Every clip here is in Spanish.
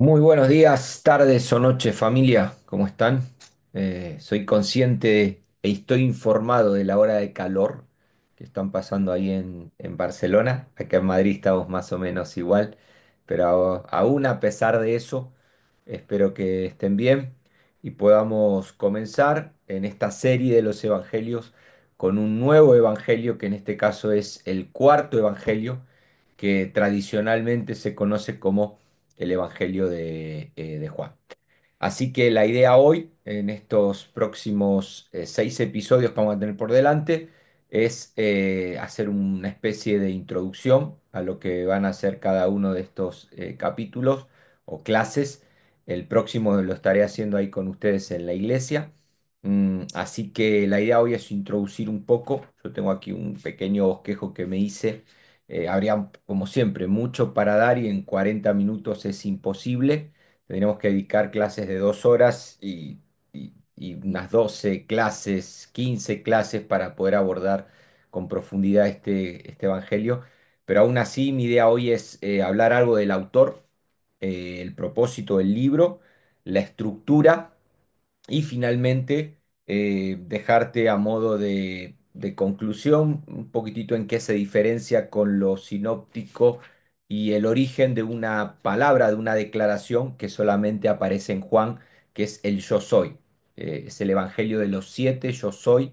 Muy buenos días, tardes o noches, familia. ¿Cómo están? Soy consciente e estoy informado de la hora de calor que están pasando ahí en Barcelona. Acá en Madrid estamos más o menos igual, pero aún a pesar de eso, espero que estén bien y podamos comenzar en esta serie de los evangelios con un nuevo evangelio que en este caso es el cuarto evangelio que tradicionalmente se conoce como el Evangelio de Juan. Así que la idea hoy, en estos próximos 6 episodios que vamos a tener por delante, es hacer una especie de introducción a lo que van a ser cada uno de estos capítulos o clases. El próximo lo estaré haciendo ahí con ustedes en la iglesia. Así que la idea hoy es introducir un poco. Yo tengo aquí un pequeño bosquejo que me hice. Habría, como siempre, mucho para dar y en 40 minutos es imposible. Tendríamos que dedicar clases de 2 horas y unas 12 clases, 15 clases para poder abordar con profundidad este evangelio. Pero aún así, mi idea hoy es hablar algo del autor, el propósito del libro, la estructura y finalmente, dejarte a modo de conclusión un poquitito en qué se diferencia con lo sinóptico y el origen de una palabra, de una declaración que solamente aparece en Juan, que es el yo soy. Es el Evangelio de los siete, yo soy,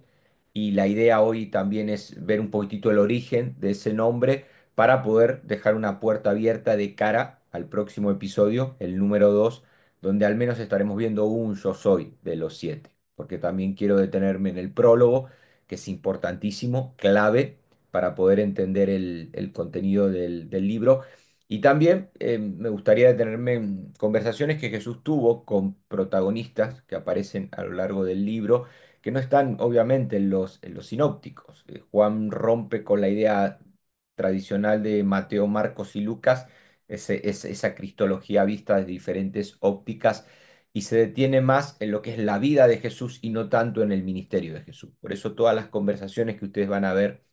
y la idea hoy también es ver un poquitito el origen de ese nombre para poder dejar una puerta abierta de cara al próximo episodio, el número 2, donde al menos estaremos viendo un yo soy de los siete, porque también quiero detenerme en el prólogo, que es importantísimo, clave para poder entender el contenido del libro. Y también me gustaría detenerme en conversaciones que Jesús tuvo con protagonistas que aparecen a lo largo del libro, que no están obviamente en los sinópticos. Juan rompe con la idea tradicional de Mateo, Marcos y Lucas, esa cristología vista desde diferentes ópticas y se detiene más en lo que es la vida de Jesús y no tanto en el ministerio de Jesús. Por eso todas las conversaciones que ustedes van a ver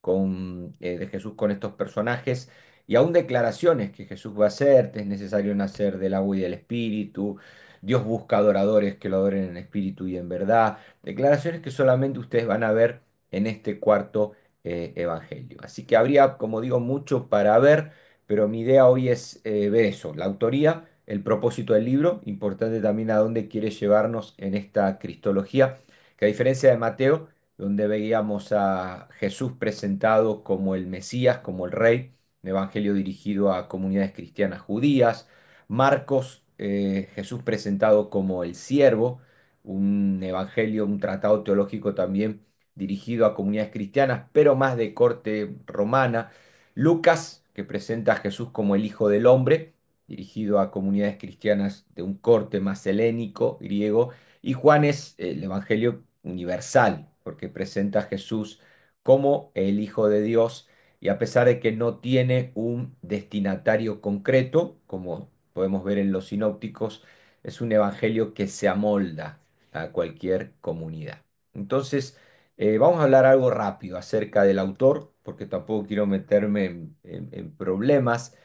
de Jesús con estos personajes y aún declaraciones que Jesús va a hacer: "Te es necesario nacer del agua y del espíritu, Dios busca adoradores que lo adoren en espíritu y en verdad", declaraciones que solamente ustedes van a ver en este cuarto evangelio. Así que habría, como digo, mucho para ver, pero mi idea hoy es ver eso, la autoría, el propósito del libro, importante también a dónde quiere llevarnos en esta cristología, que a diferencia de Mateo, donde veíamos a Jesús presentado como el Mesías, como el Rey, un evangelio dirigido a comunidades cristianas judías. Marcos, Jesús presentado como el siervo, un evangelio, un tratado teológico también dirigido a comunidades cristianas, pero más de corte romana. Lucas, que presenta a Jesús como el Hijo del Hombre, dirigido a comunidades cristianas de un corte más helénico, griego. Y Juan es el Evangelio universal, porque presenta a Jesús como el Hijo de Dios, y a pesar de que no tiene un destinatario concreto, como podemos ver en los sinópticos, es un evangelio que se amolda a cualquier comunidad. Entonces, vamos a hablar algo rápido acerca del autor, porque tampoco quiero meterme en problemas,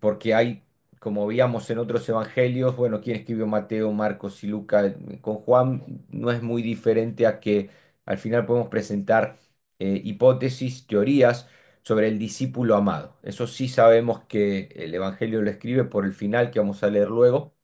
porque hay, como veíamos en otros evangelios, bueno, ¿quién escribió Mateo, Marcos y Lucas? Con Juan no es muy diferente a que al final podemos presentar hipótesis, teorías sobre el discípulo amado. Eso sí sabemos que el evangelio lo escribe por el final que vamos a leer luego.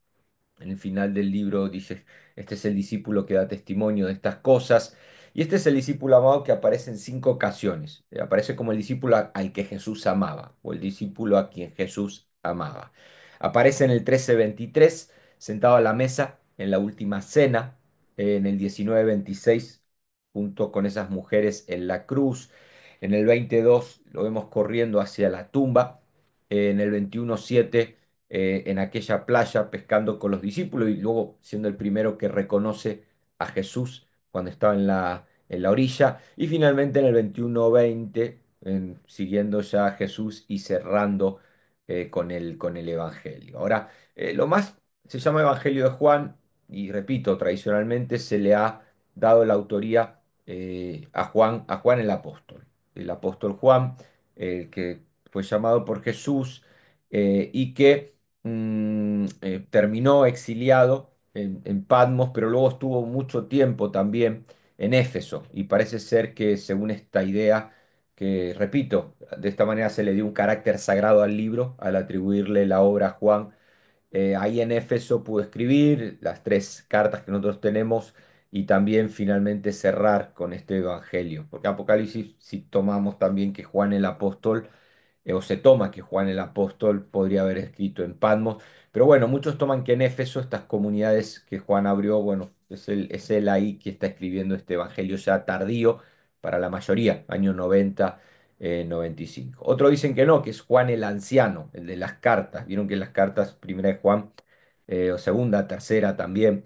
En el final del libro dice: "Este es el discípulo que da testimonio de estas cosas". Y este es el discípulo amado que aparece en 5 ocasiones. Aparece como el discípulo al que Jesús amaba, o el discípulo a quien Jesús amaba. Aparece en el 13:23, sentado a la mesa en la última cena. En el 19:26, junto con esas mujeres en la cruz. En el 22 lo vemos corriendo hacia la tumba. En el 21:7, en aquella playa pescando con los discípulos y luego siendo el primero que reconoce a Jesús cuando estaba en la orilla. Y finalmente en el 21:20, siguiendo ya a Jesús y cerrando con el Evangelio. Ahora, lo más se llama Evangelio de Juan y repito, tradicionalmente se le ha dado la autoría a Juan el apóstol. El apóstol Juan, que fue llamado por Jesús y que terminó exiliado en Patmos, pero luego estuvo mucho tiempo también en Éfeso. Y parece ser que según esta idea, que repito, de esta manera se le dio un carácter sagrado al libro al atribuirle la obra a Juan. Ahí en Éfeso pudo escribir las tres cartas que nosotros tenemos y también finalmente cerrar con este evangelio. Porque Apocalipsis, si tomamos también que Juan el apóstol, o se toma que Juan el apóstol podría haber escrito en Patmos, pero bueno, muchos toman que en Éfeso, estas comunidades que Juan abrió, bueno, es él ahí que está escribiendo este evangelio ya tardío para la mayoría, año 90, 95. Otros dicen que no, que es Juan el anciano, el de las cartas. Vieron que las cartas, primera de Juan, o segunda, tercera también.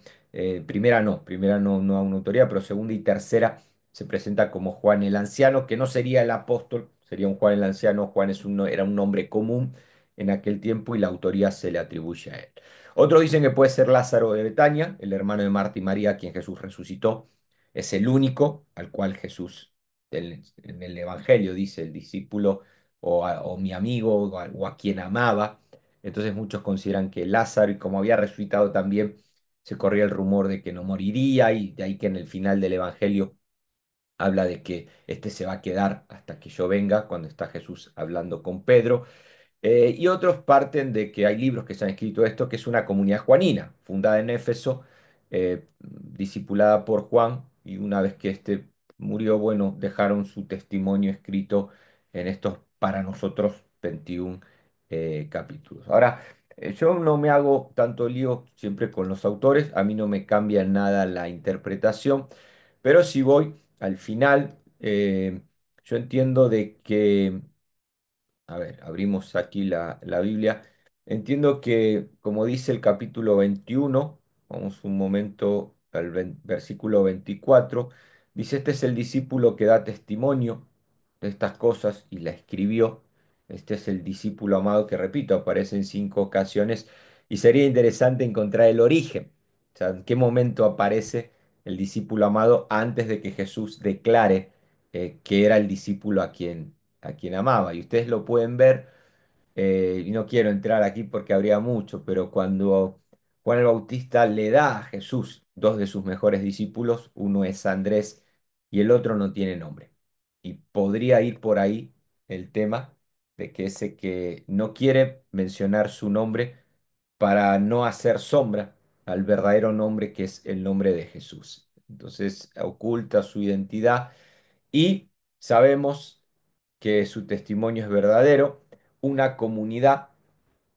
Primera no da una autoría, pero segunda y tercera se presenta como Juan el anciano, que no sería el apóstol, sería un Juan el anciano. Juan era un nombre común en aquel tiempo y la autoría se le atribuye a él. Otros dicen que puede ser Lázaro de Betania, el hermano de Marta y María, a quien Jesús resucitó. Es el único al cual Jesús, en el Evangelio, dice el discípulo o mi amigo o a quien amaba. Entonces muchos consideran que Lázaro, y como había resucitado también, se corría el rumor de que no moriría, y de ahí que en el final del Evangelio habla de que este se va a quedar hasta que yo venga, cuando está Jesús hablando con Pedro. Y otros parten de que hay libros que se han escrito esto, que es una comunidad juanina, fundada en Éfeso, discipulada por Juan, y una vez que éste murió, bueno, dejaron su testimonio escrito en estos, para nosotros, 21 capítulos. Ahora, yo no me hago tanto lío siempre con los autores, a mí no me cambia en nada la interpretación, pero si voy al final, yo entiendo de que, a ver, abrimos aquí la Biblia. Entiendo que, como dice el capítulo 21, vamos un momento al versículo 24, dice, este es el discípulo que da testimonio de estas cosas y la escribió. Este es el discípulo amado que, repito, aparece en 5 ocasiones y sería interesante encontrar el origen. O sea, en qué momento aparece el discípulo amado antes de que Jesús declare que era el discípulo a quien amaba. Y ustedes lo pueden ver, y no quiero entrar aquí porque habría mucho, pero cuando Juan el Bautista le da a Jesús dos de sus mejores discípulos, uno es Andrés y el otro no tiene nombre. Y podría ir por ahí el tema de que ese que no quiere mencionar su nombre para no hacer sombra al verdadero nombre que es el nombre de Jesús. Entonces oculta su identidad y sabemos que su testimonio es verdadero. Una comunidad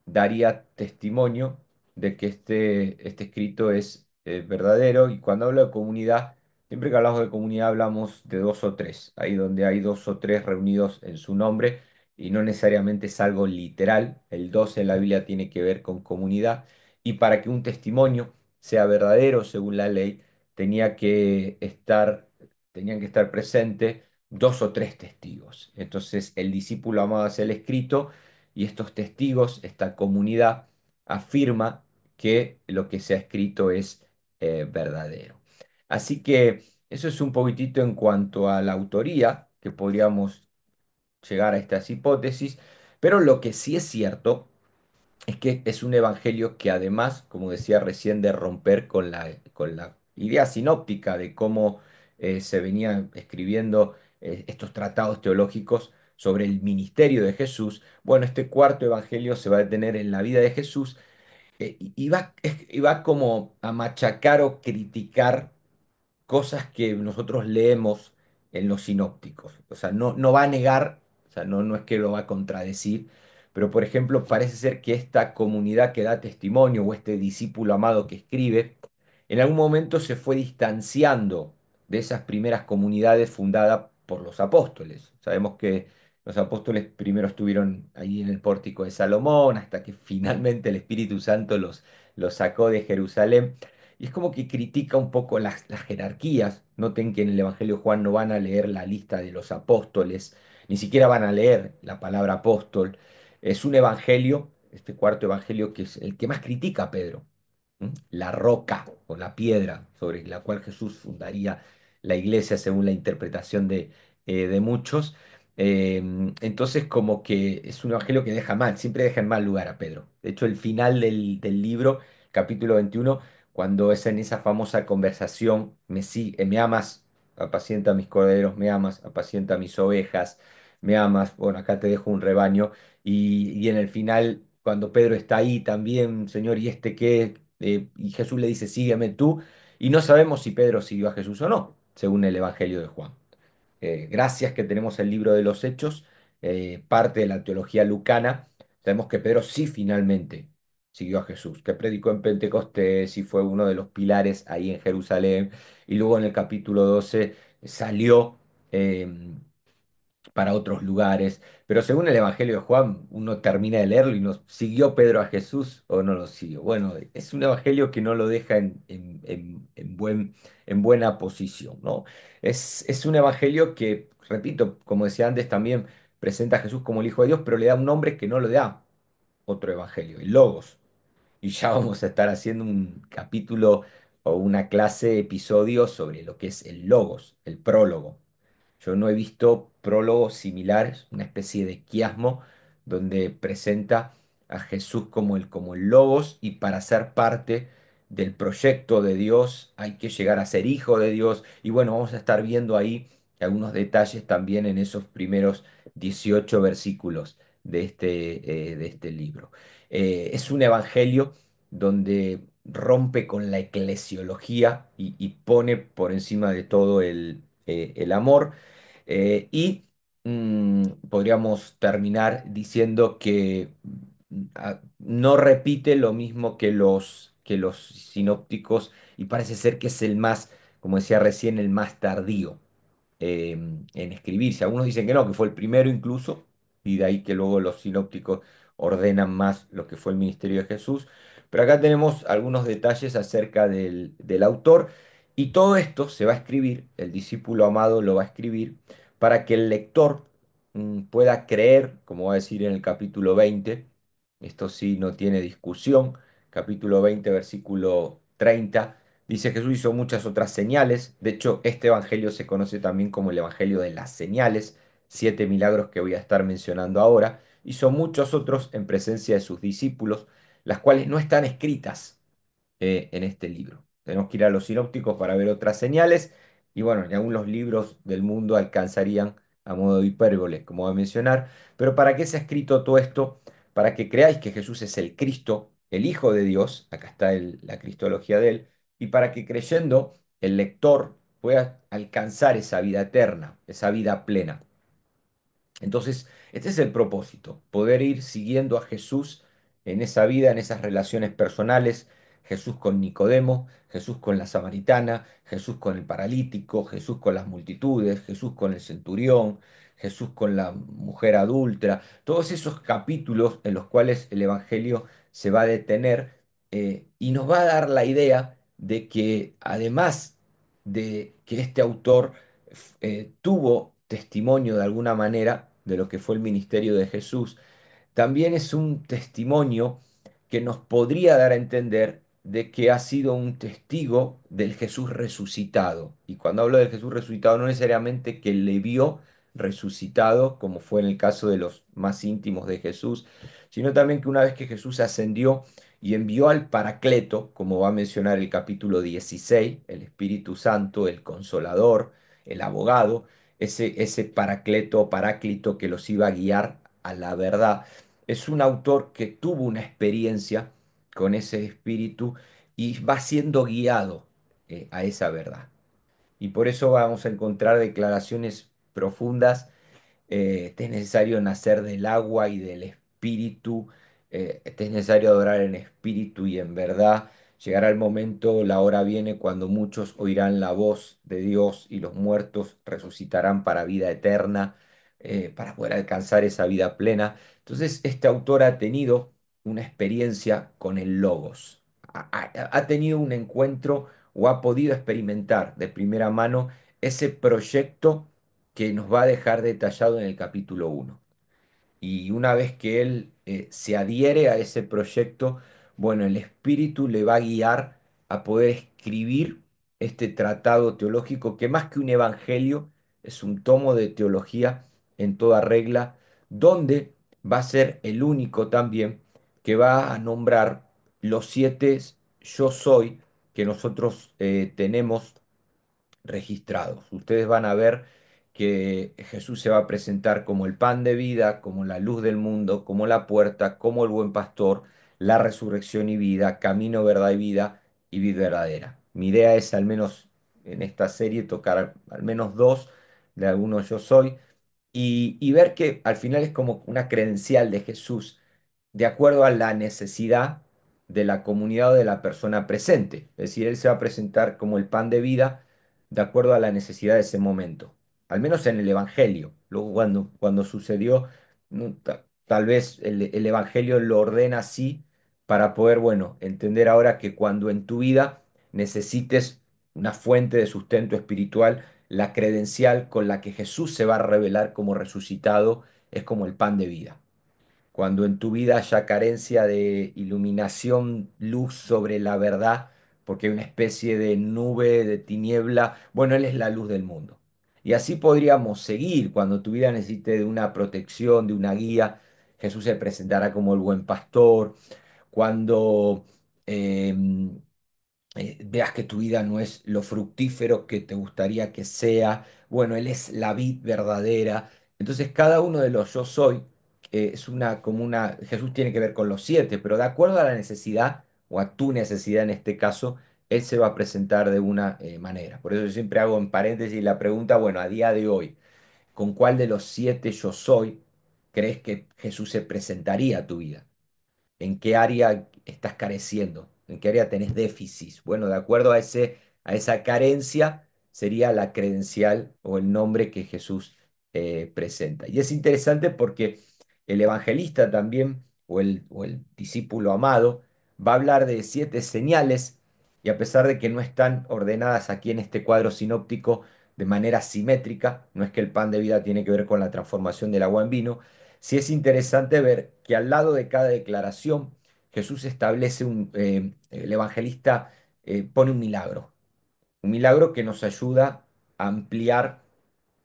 daría testimonio de que este escrito es verdadero. Y cuando hablo de comunidad, siempre que hablamos de comunidad hablamos de dos o tres, ahí donde hay dos o tres reunidos en su nombre, y no necesariamente es algo literal. El 2 en la Biblia tiene que ver con comunidad, y para que un testimonio sea verdadero según la ley, tenía que estar, tenían que estar presentes dos o tres testigos. Entonces el discípulo amado hace el escrito y estos testigos, esta comunidad, afirma que lo que se ha escrito es verdadero. Así que eso es un poquitito en cuanto a la autoría, que podríamos llegar a estas hipótesis, pero lo que sí es cierto es que es un evangelio que, además, como decía recién, de romper con la idea sinóptica de cómo se venían escribiendo estos tratados teológicos sobre el ministerio de Jesús. Bueno, este cuarto evangelio se va a detener en la vida de Jesús, y va como a machacar o criticar cosas que nosotros leemos en los sinópticos. O sea, no va a negar, o sea, no es que lo va a contradecir, pero por ejemplo, parece ser que esta comunidad que da testimonio, o este discípulo amado que escribe, en algún momento se fue distanciando de esas primeras comunidades fundadas por los apóstoles. Sabemos que los apóstoles primero estuvieron ahí en el pórtico de Salomón, hasta que finalmente el Espíritu Santo los sacó de Jerusalén. Y es como que critica un poco las jerarquías. Noten que en el Evangelio de Juan no van a leer la lista de los apóstoles, ni siquiera van a leer la palabra apóstol. Es un evangelio, este cuarto evangelio, que es el que más critica a Pedro. La roca o la piedra sobre la cual Jesús fundaría la iglesia según la interpretación de muchos. Entonces, como que es un evangelio que deja mal, siempre deja en mal lugar a Pedro. De hecho, el final del libro, capítulo 21, cuando es en esa famosa conversación, me amas, apacienta mis corderos, me amas, apacienta mis ovejas, me amas, bueno, acá te dejo un rebaño. Y en el final, cuando Pedro está ahí también, Señor, ¿y este qué? Y Jesús le dice, sígueme tú. Y no sabemos si Pedro siguió a Jesús o no, según el Evangelio de Juan. Gracias que tenemos el libro de los Hechos, parte de la teología lucana, sabemos que Pedro sí finalmente siguió a Jesús, que predicó en Pentecostés y fue uno de los pilares ahí en Jerusalén, y luego en el capítulo 12 salió eh, para otros lugares, pero según el Evangelio de Juan, uno termina de leerlo y no siguió Pedro a Jesús o no lo siguió. Bueno, es un Evangelio que no lo deja en buena posición, ¿no? Es un Evangelio que, repito, como decía antes, también presenta a Jesús como el Hijo de Dios, pero le da un nombre que no lo da otro Evangelio, el Logos. Y ya vamos a estar haciendo un capítulo o una clase, episodio sobre lo que es el Logos, el prólogo. Yo no he visto prólogos similares, una especie de quiasmo donde presenta a Jesús como el Logos, y para ser parte del proyecto de Dios hay que llegar a ser hijo de Dios. Y bueno, vamos a estar viendo ahí algunos detalles también en esos primeros 18 versículos de este libro. Es un evangelio donde rompe con la eclesiología y pone por encima de todo el amor. Y podríamos terminar diciendo que no repite lo mismo que los sinópticos, y parece ser que es el más, como decía recién, el más tardío en escribirse. Algunos dicen que no, que fue el primero incluso, y de ahí que luego los sinópticos ordenan más lo que fue el ministerio de Jesús. Pero acá tenemos algunos detalles acerca del autor, y todo esto se va a escribir, el discípulo amado lo va a escribir, para que el lector pueda creer, como va a decir en el capítulo 20, esto sí no tiene discusión, capítulo 20, versículo 30. Dice: Jesús hizo muchas otras señales. De hecho, este evangelio se conoce también como el evangelio de las señales, 7 milagros que voy a estar mencionando ahora. Hizo muchos otros en presencia de sus discípulos, las cuales no están escritas en este libro. Tenemos que ir a los sinópticos para ver otras señales, y bueno, ni aún los libros del mundo alcanzarían a modo de hipérbole, como voy a mencionar. Pero ¿para qué se ha escrito todo esto? Para que creáis que Jesús es el Cristo, el Hijo de Dios, acá está la cristología de él, y para que creyendo el lector pueda alcanzar esa vida eterna, esa vida plena. Entonces, este es el propósito, poder ir siguiendo a Jesús en esa vida, en esas relaciones personales, Jesús con Nicodemo, Jesús con la samaritana, Jesús con el paralítico, Jesús con las multitudes, Jesús con el centurión, Jesús con la mujer adúltera, todos esos capítulos en los cuales el Evangelio se va a detener, y nos va a dar la idea de que además de que este autor tuvo testimonio de alguna manera de lo que fue el ministerio de Jesús, también es un testimonio que nos podría dar a entender de que ha sido un testigo del Jesús resucitado. Y cuando hablo del Jesús resucitado, no necesariamente que le vio resucitado, como fue en el caso de los más íntimos de Jesús, sino también que una vez que Jesús ascendió y envió al Paracleto, como va a mencionar el capítulo 16, el Espíritu Santo, el Consolador, el abogado, ese Paracleto, Paráclito que los iba a guiar a la verdad, es un autor que tuvo una experiencia con ese espíritu y va siendo guiado a esa verdad. Y por eso vamos a encontrar declaraciones profundas. Te es necesario nacer del agua y del espíritu. Te es necesario adorar en espíritu y en verdad. Llegará el momento, la hora viene cuando muchos oirán la voz de Dios y los muertos resucitarán para vida eterna, para poder alcanzar esa vida plena. Entonces, este autor ha tenido una experiencia con el Logos. Ha tenido un encuentro o ha podido experimentar de primera mano ese proyecto que nos va a dejar detallado en el capítulo 1. Y una vez que él se adhiere a ese proyecto, bueno, el Espíritu le va a guiar a poder escribir este tratado teológico que más que un evangelio es un tomo de teología en toda regla, donde va a ser el único también que va a nombrar los siete yo soy que nosotros tenemos registrados. Ustedes van a ver que Jesús se va a presentar como el pan de vida, como la luz del mundo, como la puerta, como el buen pastor, la resurrección y vida, camino, verdad y vida verdadera. Mi idea es al menos en esta serie tocar al menos dos de algunos yo soy y ver que al final es como una credencial de Jesús de acuerdo a la necesidad de la comunidad o de la persona presente. Es decir, Él se va a presentar como el pan de vida de acuerdo a la necesidad de ese momento, al menos en el Evangelio. Luego, cuando sucedió, no, tal vez el Evangelio lo ordena así para poder, bueno, entender ahora que cuando en tu vida necesites una fuente de sustento espiritual, la credencial con la que Jesús se va a revelar como resucitado es como el pan de vida. Cuando en tu vida haya carencia de iluminación, luz sobre la verdad, porque hay una especie de nube, de tiniebla, bueno, Él es la luz del mundo. Y así podríamos seguir. Cuando tu vida necesite de una protección, de una guía, Jesús se presentará como el buen pastor. Cuando em, veas que tu vida no es lo fructífero que te gustaría que sea. Bueno, Él es la vid verdadera. Entonces, cada uno de los yo soy es como una, Jesús tiene que ver con los siete, pero de acuerdo a la necesidad o a tu necesidad en este caso, Él se va a presentar de una manera. Por eso yo siempre hago en paréntesis la pregunta, bueno, a día de hoy, ¿con cuál de los siete yo soy crees que Jesús se presentaría a tu vida? ¿En qué área estás careciendo? ¿En qué área tenés déficit? Bueno, de acuerdo a esa carencia sería la credencial o el nombre que Jesús presenta. Y es interesante porque el evangelista también, o el discípulo amado, va a hablar de siete señales y a pesar de que no están ordenadas aquí en este cuadro sinóptico de manera simétrica, no es que el pan de vida tiene que ver con la transformación del agua en vino, sí es interesante ver que al lado de cada declaración Jesús establece el evangelista pone un milagro que nos ayuda a ampliar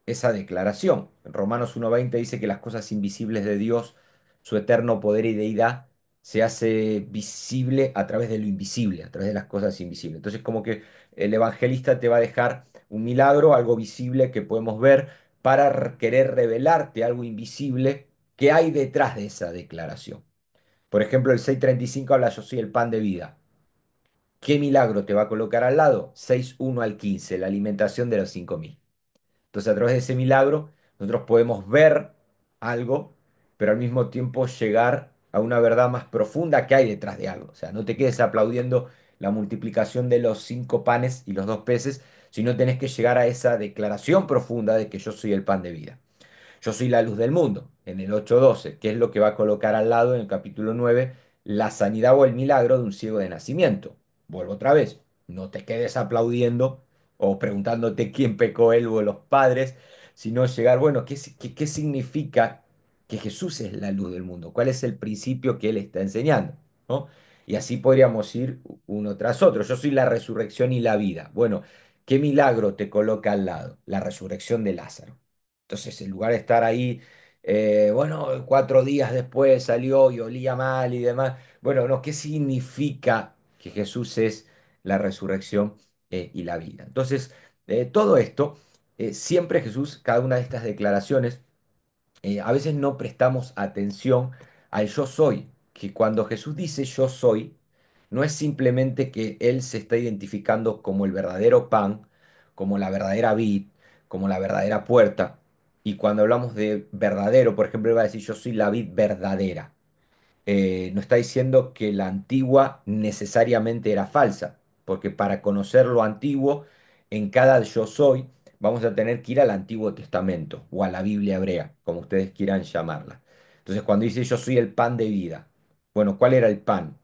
esa declaración. En Romanos 1:20 dice que las cosas invisibles de Dios, su eterno poder y deidad, se hace visible a través de lo invisible, a través de las cosas invisibles. Entonces, como que el evangelista te va a dejar un milagro, algo visible que podemos ver, para querer revelarte algo invisible que hay detrás de esa declaración. Por ejemplo, el 6:35 habla yo soy el pan de vida. ¿Qué milagro te va a colocar al lado? 6:1 al 15, la alimentación de los 5.000. Entonces, a través de ese milagro, nosotros podemos ver algo, pero al mismo tiempo llegar a una verdad más profunda que hay detrás de algo. O sea, no te quedes aplaudiendo la multiplicación de los 5 panes y los 2 peces, sino tenés que llegar a esa declaración profunda de que yo soy el pan de vida. Yo soy la luz del mundo, en el 8:12, que es lo que va a colocar al lado en el capítulo 9, la sanidad o el milagro de un ciego de nacimiento. Vuelvo otra vez, no te quedes aplaudiendo o preguntándote quién pecó él o los padres, sino llegar, bueno, ¿qué significa que Jesús es la luz del mundo? ¿Cuál es el principio que él está enseñando? ¿No? Y así podríamos ir uno tras otro. Yo soy la resurrección y la vida. Bueno, ¿qué milagro te coloca al lado? La resurrección de Lázaro. Entonces, en lugar de estar ahí, bueno, 4 días después salió y olía mal y demás, bueno, no, ¿qué significa que Jesús es la resurrección y la vida? Entonces, todo esto, siempre Jesús, cada una de estas declaraciones, a veces no prestamos atención al yo soy, que cuando Jesús dice yo soy, no es simplemente que Él se está identificando como el verdadero pan, como la verdadera vid, como la verdadera puerta. Y cuando hablamos de verdadero, por ejemplo, Él va a decir yo soy la vid verdadera. No está diciendo que la antigua necesariamente era falsa, porque para conocer lo antiguo, en cada yo soy, vamos a tener que ir al Antiguo Testamento o a la Biblia hebrea, como ustedes quieran llamarla. Entonces, cuando dice yo soy el pan de vida, bueno, ¿cuál era el pan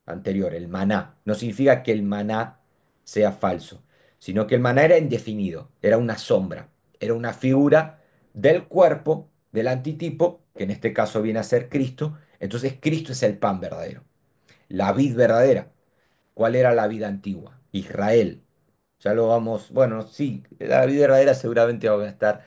anterior? El maná. No significa que el maná sea falso, sino que el maná era indefinido, era una sombra, era una figura del cuerpo, del antitipo, que en este caso viene a ser Cristo. Entonces Cristo es el pan verdadero, la vid verdadera. ¿Cuál era la vida antigua? Israel. Ya lo vamos, bueno, sí, la vida verdadera seguramente va a estar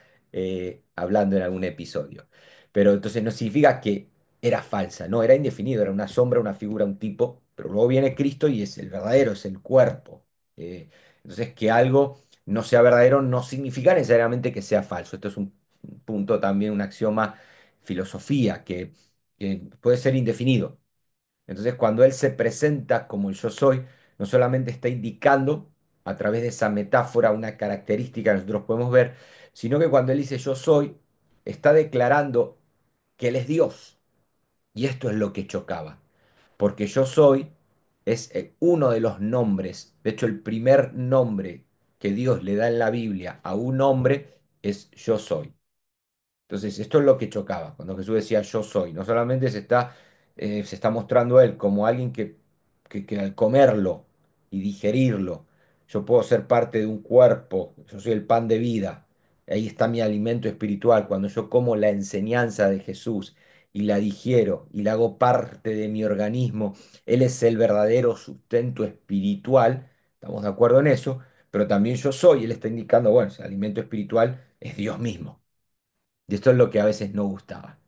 hablando en algún episodio. Pero entonces no significa que era falsa, no, era indefinido, era una sombra, una figura, un tipo, pero luego viene Cristo y es el verdadero, es el cuerpo. Entonces que algo no sea verdadero no significa necesariamente que sea falso. Esto es un punto también, un axioma, filosofía, que puede ser indefinido. Entonces, cuando Él se presenta como el yo soy, no solamente está indicando a través de esa metáfora una característica que nosotros podemos ver, sino que cuando Él dice yo soy, está declarando que Él es Dios. Y esto es lo que chocaba, porque yo soy es uno de los nombres, de hecho el primer nombre que Dios le da en la Biblia a un hombre es yo soy. Entonces, esto es lo que chocaba cuando Jesús decía yo soy. No solamente se está mostrando a él como alguien que al comerlo y digerirlo, yo puedo ser parte de un cuerpo, yo soy el pan de vida. Ahí está mi alimento espiritual. Cuando yo como la enseñanza de Jesús y la digiero y la hago parte de mi organismo, Él es el verdadero sustento espiritual. ¿Estamos de acuerdo en eso? Pero también yo soy, Él está indicando, bueno, ese alimento espiritual es Dios mismo. Y esto es lo que a veces no gustaba.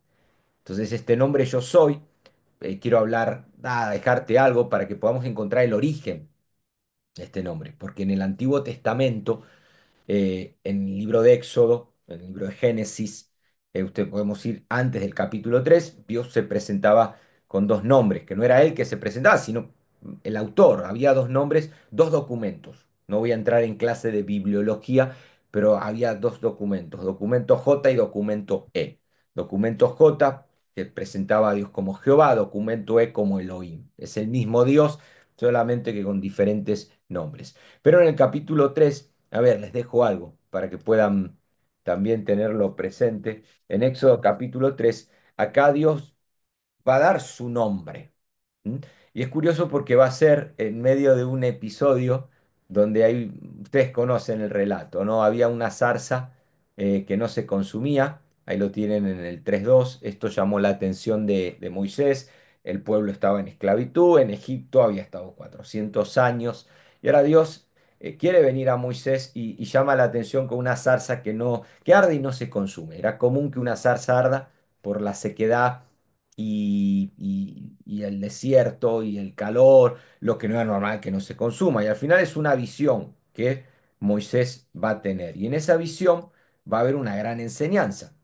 Entonces, este nombre yo soy, quiero hablar, dejarte algo para que podamos encontrar el origen de este nombre. Porque en el Antiguo Testamento, en el libro de Éxodo, en el libro de Génesis, usted podemos ir antes del capítulo 3 Dios se presentaba con dos nombres, que no era él que se presentaba, sino el autor. Había dos nombres, dos documentos. No voy a entrar en clase de bibliología, pero había dos documentos, documento J y documento E. Documento J que presentaba a Dios como Jehová, documento E como Elohim. Es el mismo Dios, solamente que con diferentes nombres. Pero en el capítulo 3 a ver, les dejo algo para que puedan también tenerlo presente. En Éxodo capítulo 3 acá Dios va a dar su nombre. ¿M? Y es curioso porque va a ser en medio de un episodio donde hay, ustedes conocen el relato, ¿no? Había una zarza que no se consumía, ahí lo tienen en el 3:2. Esto llamó la atención de Moisés, el pueblo estaba en esclavitud, en Egipto había estado 400 años, y ahora Dios quiere venir a Moisés y llama la atención con una zarza que arde y no se consume. Era común que una zarza arda por la sequedad y el desierto y el calor, lo que no era normal que no se consuma. Y al final es una visión que Moisés va a tener. Y en esa visión va a haber una gran enseñanza,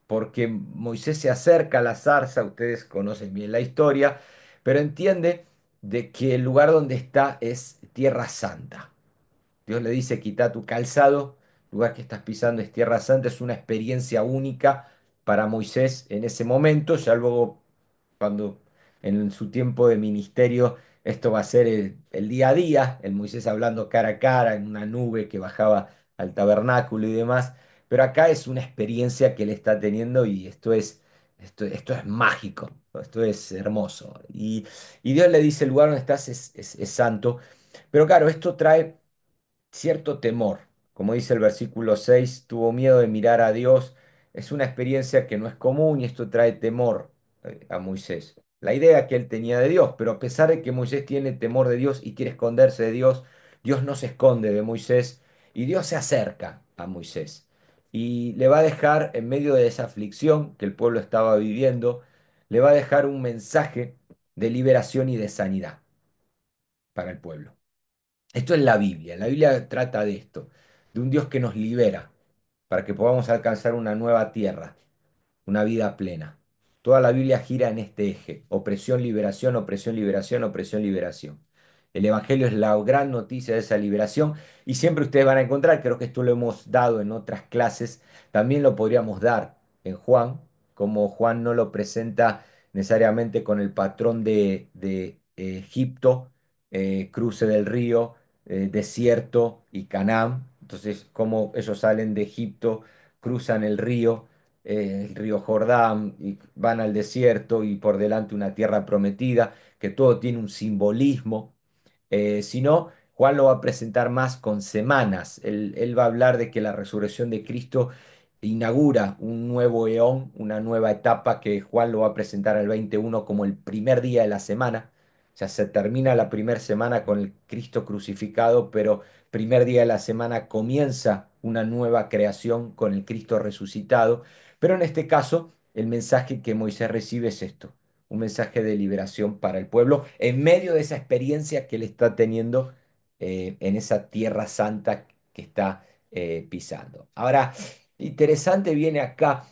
porque Moisés se acerca a la zarza, ustedes conocen bien la historia, pero entiende de que el lugar donde está es tierra santa. Dios le dice, quita tu calzado, el lugar que estás pisando es tierra santa, es una experiencia única para Moisés en ese momento, ya luego cuando en su tiempo de ministerio esto va a ser el día a día, el Moisés hablando cara a cara en una nube que bajaba al tabernáculo y demás, pero acá es una experiencia que él está teniendo y esto es mágico, esto es hermoso. Y Dios le dice, el lugar donde estás es santo, pero claro, esto trae cierto temor. Como dice el versículo 6 tuvo miedo de mirar a Dios. Es una experiencia que no es común y esto trae temor a Moisés. La idea que él tenía de Dios, pero a pesar de que Moisés tiene temor de Dios y quiere esconderse de Dios, Dios no se esconde de Moisés y Dios se acerca a Moisés y le va a dejar en medio de esa aflicción que el pueblo estaba viviendo, le va a dejar un mensaje de liberación y de sanidad para el pueblo. Esto es la Biblia. La Biblia trata de esto, de un Dios que nos libera para que podamos alcanzar una nueva tierra, una vida plena. Toda la Biblia gira en este eje, opresión, liberación, opresión, liberación, opresión, liberación. El Evangelio es la gran noticia de esa liberación y siempre ustedes van a encontrar, creo que esto lo hemos dado en otras clases, también lo podríamos dar en Juan, como Juan no lo presenta necesariamente con el patrón de Egipto, cruce del río, desierto y Canaán. Entonces, como ellos salen de Egipto, cruzan el río Jordán, y van al desierto y por delante una tierra prometida, que todo tiene un simbolismo. Si no, Juan lo va a presentar más con semanas. Él va a hablar de que la resurrección de Cristo inaugura un nuevo eón, una nueva etapa que Juan lo va a presentar al 21 como el primer día de la semana. O sea, se termina la primera semana con el Cristo crucificado, pero primer día de la semana comienza una nueva creación con el Cristo resucitado. Pero en este caso, el mensaje que Moisés recibe es esto, un mensaje de liberación para el pueblo en medio de esa experiencia que él está teniendo en esa tierra santa que está pisando. Ahora, interesante viene acá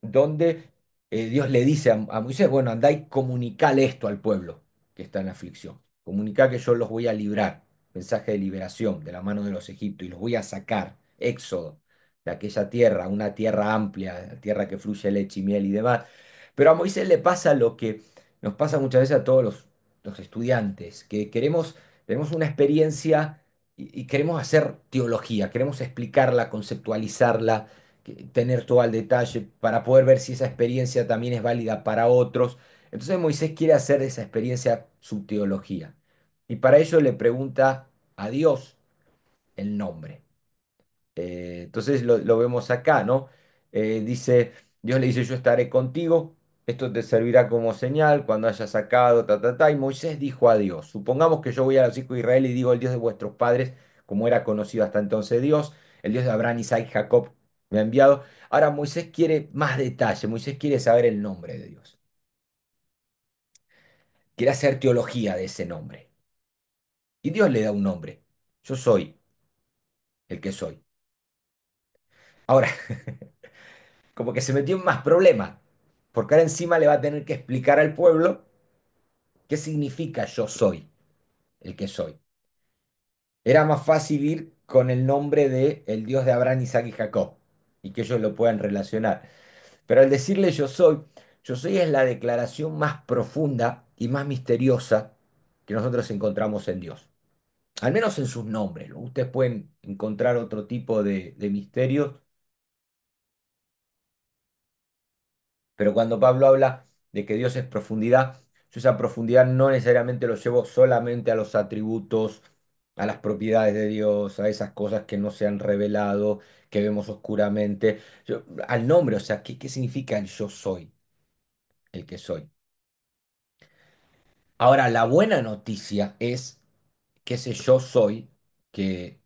donde Dios le dice a Moisés, bueno, andá y comunicale esto al pueblo que está en aflicción. Comunicá que yo los voy a librar, mensaje de liberación de la mano de los egipcios, y los voy a sacar, éxodo, de aquella tierra, una tierra amplia, tierra que fluye leche y miel y demás. Pero a Moisés le pasa lo que nos pasa muchas veces a todos los estudiantes, que tenemos una experiencia y queremos hacer teología, queremos explicarla, conceptualizarla, tener todo al detalle para poder ver si esa experiencia también es válida para otros. Entonces Moisés quiere hacer de esa experiencia su teología. Y para ello le pregunta a Dios el nombre. Entonces lo vemos acá, ¿no? Dice, Dios le dice, yo estaré contigo, esto te servirá como señal cuando hayas sacado, ta, ta, ta. Y Moisés dijo a Dios, supongamos que yo voy a los hijos de Israel y digo, el Dios de vuestros padres, como era conocido hasta entonces Dios, el Dios de Abraham, Isaac y Jacob, me ha enviado. Ahora Moisés quiere más detalle, Moisés quiere saber el nombre de Dios, quiere hacer teología de ese nombre. Y Dios le da un nombre, yo soy el que soy. Ahora, como que se metió en más problemas, porque ahora encima le va a tener que explicar al pueblo qué significa yo soy el que soy. Era más fácil ir con el nombre de el Dios de Abraham, Isaac y Jacob, y que ellos lo puedan relacionar. Pero al decirle yo soy es la declaración más profunda y más misteriosa que nosotros encontramos en Dios. Al menos en sus nombres, ¿no? Ustedes pueden encontrar otro tipo de misterios. Pero cuando Pablo habla de que Dios es profundidad, yo esa profundidad no necesariamente lo llevo solamente a los atributos, a las propiedades de Dios, a esas cosas que no se han revelado, que vemos oscuramente. Al nombre, o sea, ¿qué significa el yo soy, el que soy? Ahora, la buena noticia es que ese yo soy, que,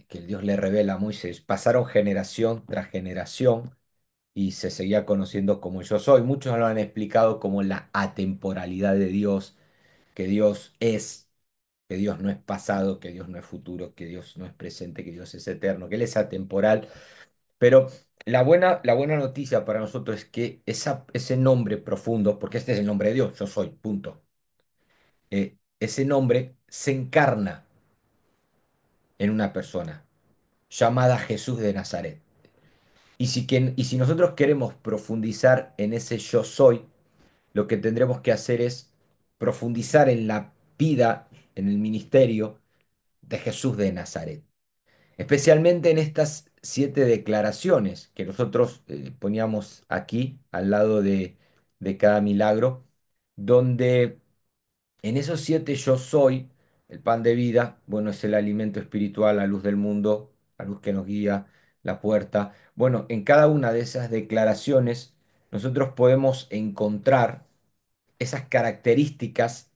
que Dios le revela a Moisés, pasaron generación tras generación y se seguía conociendo como yo soy. Muchos lo han explicado como la atemporalidad de Dios, que Dios es, que Dios no es pasado, que Dios no es futuro, que Dios no es presente, que Dios es eterno, que Él es atemporal. Pero la buena noticia para nosotros es que ese nombre profundo, porque este es el nombre de Dios, yo soy, punto, ese nombre se encarna en una persona llamada Jesús de Nazaret. Y si nosotros queremos profundizar en ese yo soy, lo que tendremos que hacer es profundizar en la vida, en el ministerio de Jesús de Nazaret. Especialmente en estas 7 declaraciones que nosotros poníamos aquí al lado de cada milagro, donde en esos 7 yo soy, el pan de vida, bueno, es el alimento espiritual, la luz del mundo, la luz que nos guía, la puerta. Bueno, en cada una de esas declaraciones nosotros podemos encontrar esas características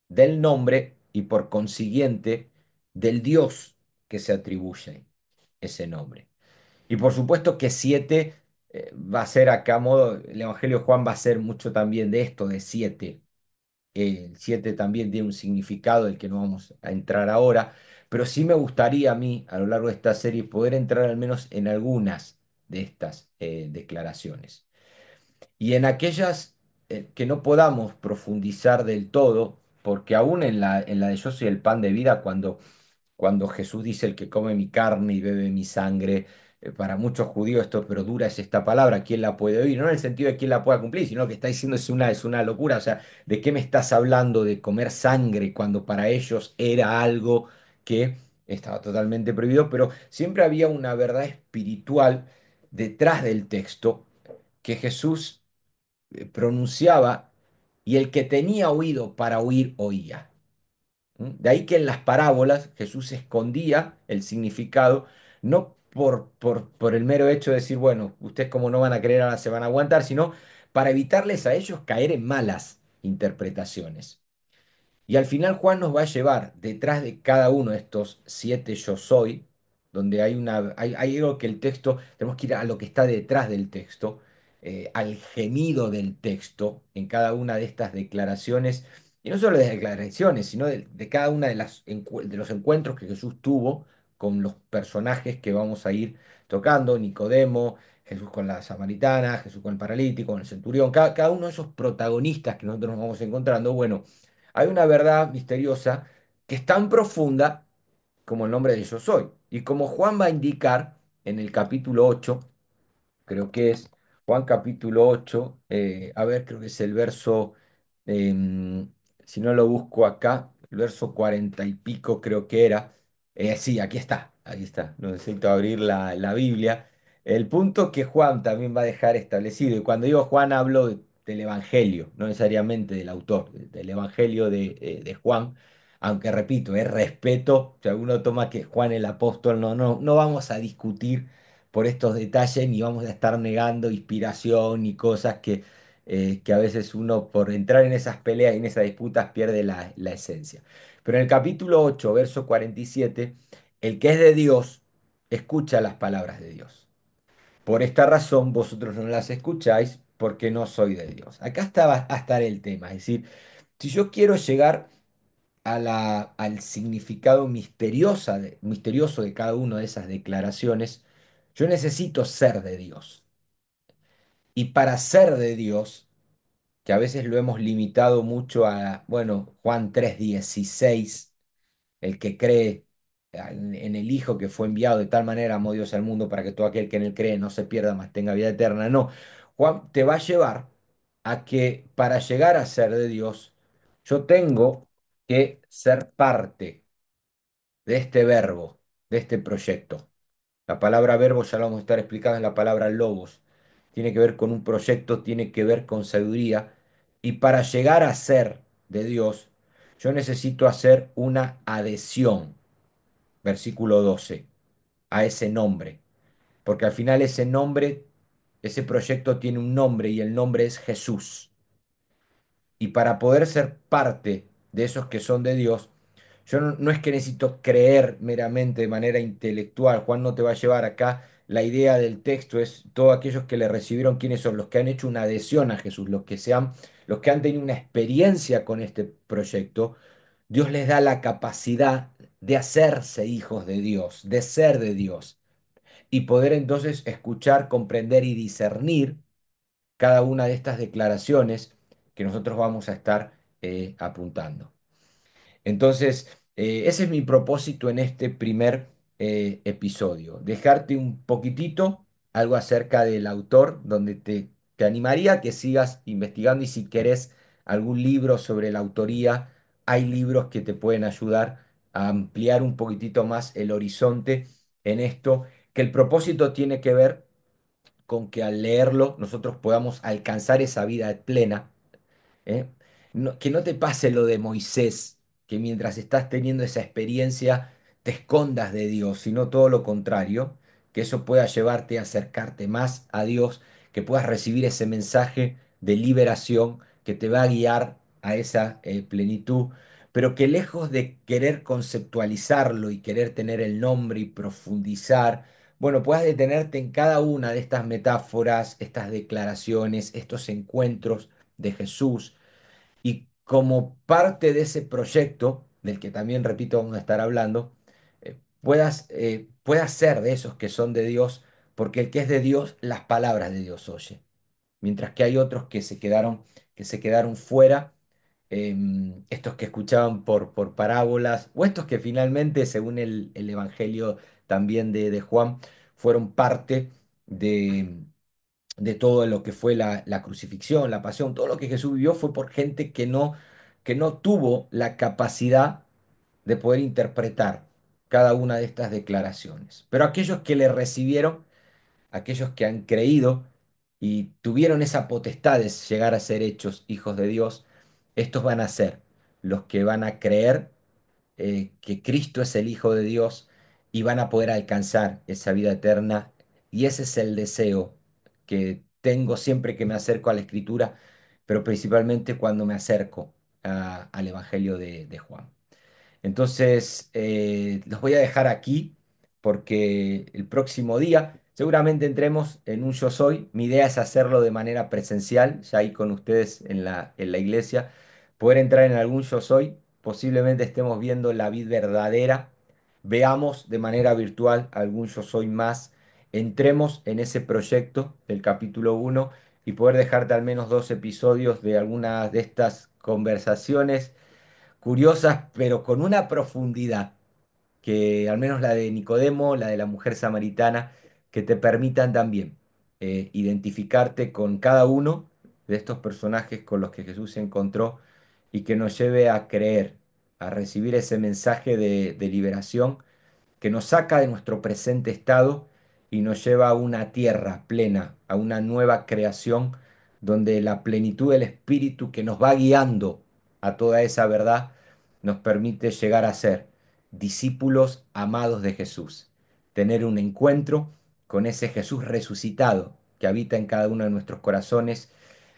del nombre y por consiguiente del Dios que se atribuye ese nombre. Y por supuesto que 7 va a ser acá a modo, el Evangelio de Juan va a ser mucho también de esto, de 7. El 7 también tiene un significado del que no vamos a entrar ahora, pero sí me gustaría a mí, a lo largo de esta serie, poder entrar al menos en algunas de estas declaraciones. Y en aquellas que no podamos profundizar del todo, porque aún en la de yo soy el pan de vida, cuando Jesús dice el que come mi carne y bebe mi sangre, para muchos judíos esto, pero dura es esta palabra, ¿quién la puede oír? No en el sentido de quién la pueda cumplir, sino que está diciendo es una locura, o sea, ¿de qué me estás hablando de comer sangre cuando para ellos era algo que estaba totalmente prohibido? Pero siempre había una verdad espiritual detrás del texto que Jesús pronunciaba y el que tenía oído para oír oía. ¿Mm? De ahí que en las parábolas Jesús escondía el significado, no por el mero hecho de decir, bueno, ustedes como no van a creer ahora se van a aguantar, sino para evitarles a ellos caer en malas interpretaciones. Y al final Juan nos va a llevar detrás de cada uno de estos 7 yo soy, donde hay algo que el texto, tenemos que ir a lo que está detrás del texto, al gemido del texto en cada una de estas declaraciones, y no solo de declaraciones, sino de cada una de los encuentros que Jesús tuvo con los personajes que vamos a ir tocando, Nicodemo, Jesús con la samaritana, Jesús con el paralítico, con el centurión, cada uno de esos protagonistas que nosotros nos vamos encontrando, bueno, hay una verdad misteriosa que es tan profunda como el nombre de Yo soy. Y como Juan va a indicar en el capítulo 8, creo que es Juan capítulo 8, a ver, creo que es el verso, si no lo busco acá, el verso 40 y pico creo que era. Sí, aquí está, no necesito abrir la Biblia. El punto que Juan también va a dejar establecido, y cuando digo Juan hablo del Evangelio, no necesariamente del autor, del Evangelio de Juan, aunque repito, es respeto, si alguno toma que Juan el apóstol, no vamos a discutir por estos detalles, ni vamos a estar negando inspiración y cosas que a veces uno por entrar en esas peleas y en esas disputas pierde la esencia. Pero en el capítulo 8 verso 47 el que es de Dios escucha las palabras de Dios. Por esta razón vosotros no las escucháis porque no soy de Dios. Acá va a estar el tema, es decir, si yo quiero llegar al significado misterioso de cada una de esas declaraciones, yo necesito ser de Dios. Y para ser de Dios, que a veces lo hemos limitado mucho a, bueno, Juan 3:16, el que cree en el Hijo que fue enviado de tal manera amó Dios al mundo para que todo aquel que en él cree no se pierda, mas tenga vida eterna. No, Juan te va a llevar a que para llegar a ser de Dios, yo tengo que ser parte de este verbo, de este proyecto. La palabra verbo ya lo vamos a estar explicando en la palabra logos. Tiene que ver con un proyecto, tiene que ver con sabiduría. Y para llegar a ser de Dios, yo necesito hacer una adhesión, versículo 12, a ese nombre. Porque al final ese nombre, ese proyecto tiene un nombre y el nombre es Jesús. Y para poder ser parte de esos que son de Dios, yo no es que necesito creer meramente de manera intelectual. Juan no te va a llevar acá. La idea del texto es todos aquellos que le recibieron, quiénes son los que han hecho una adhesión a Jesús, los que han tenido una experiencia con este proyecto. Dios les da la capacidad de hacerse hijos de Dios, de ser de Dios y poder entonces escuchar, comprender y discernir cada una de estas declaraciones que nosotros vamos a estar apuntando. Entonces, ese es mi propósito en este primer episodio, dejarte un poquitito algo acerca del autor, donde te animaría a que sigas investigando y si querés algún libro sobre la autoría, hay libros que te pueden ayudar a ampliar un poquitito más el horizonte en esto, que el propósito tiene que ver con que al leerlo nosotros podamos alcanzar esa vida plena. ¿Eh? Que no te pase lo de Moisés, que mientras estás teniendo esa experiencia te escondas de Dios, sino todo lo contrario, que eso pueda llevarte a acercarte más a Dios, que puedas recibir ese mensaje de liberación que te va a guiar a esa plenitud, pero que lejos de querer conceptualizarlo y querer tener el nombre y profundizar, bueno, puedas detenerte en cada una de estas metáforas, estas declaraciones, estos encuentros de Jesús y como parte de ese proyecto, del que también, repito, vamos a estar hablando, puedas ser de esos que son de Dios, porque el que es de Dios, las palabras de Dios oye. Mientras que hay otros que se quedaron fuera, estos que escuchaban por parábolas, o estos que finalmente, según el Evangelio también de Juan, fueron parte de todo lo que fue la crucifixión, la pasión, todo lo que Jesús vivió fue por gente que no tuvo la capacidad de poder interpretar cada una de estas declaraciones. Pero aquellos que le recibieron, aquellos que han creído y tuvieron esa potestad de llegar a ser hechos hijos de Dios, estos van a ser los que van a creer que Cristo es el Hijo de Dios y van a poder alcanzar esa vida eterna. Y ese es el deseo que tengo siempre que me acerco a la Escritura, pero principalmente cuando me acerco al Evangelio de Juan. Entonces, los voy a dejar aquí porque el próximo día seguramente entremos en un Yo Soy. Mi idea es hacerlo de manera presencial, ya ahí con ustedes en la iglesia, poder entrar en algún Yo Soy. Posiblemente estemos viendo la vida verdadera, veamos de manera virtual algún Yo Soy más, entremos en ese proyecto del capítulo uno y poder dejarte al menos dos episodios de algunas de estas conversaciones curiosas, pero con una profundidad que al menos la de Nicodemo, la de la mujer samaritana, que te permitan también identificarte con cada uno de estos personajes con los que Jesús se encontró y que nos lleve a creer, a recibir ese mensaje de liberación que nos saca de nuestro presente estado y nos lleva a una tierra plena, a una nueva creación, donde la plenitud del Espíritu que nos va guiando a toda esa verdad nos permite llegar a ser discípulos amados de Jesús, tener un encuentro con ese Jesús resucitado que habita en cada uno de nuestros corazones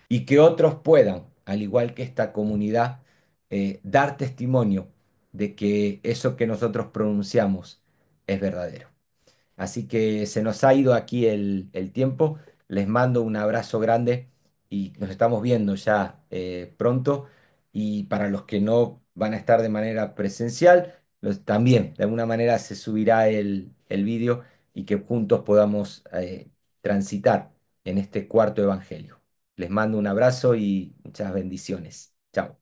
y que otros puedan, al igual que esta comunidad, dar testimonio de que eso que nosotros pronunciamos es verdadero. Así que se nos ha ido aquí el tiempo. Les mando un abrazo grande y nos estamos viendo ya pronto. Y para los que no van a estar de manera presencial, también de alguna manera se subirá el vídeo y que juntos podamos transitar en este cuarto evangelio. Les mando un abrazo y muchas bendiciones. Chao.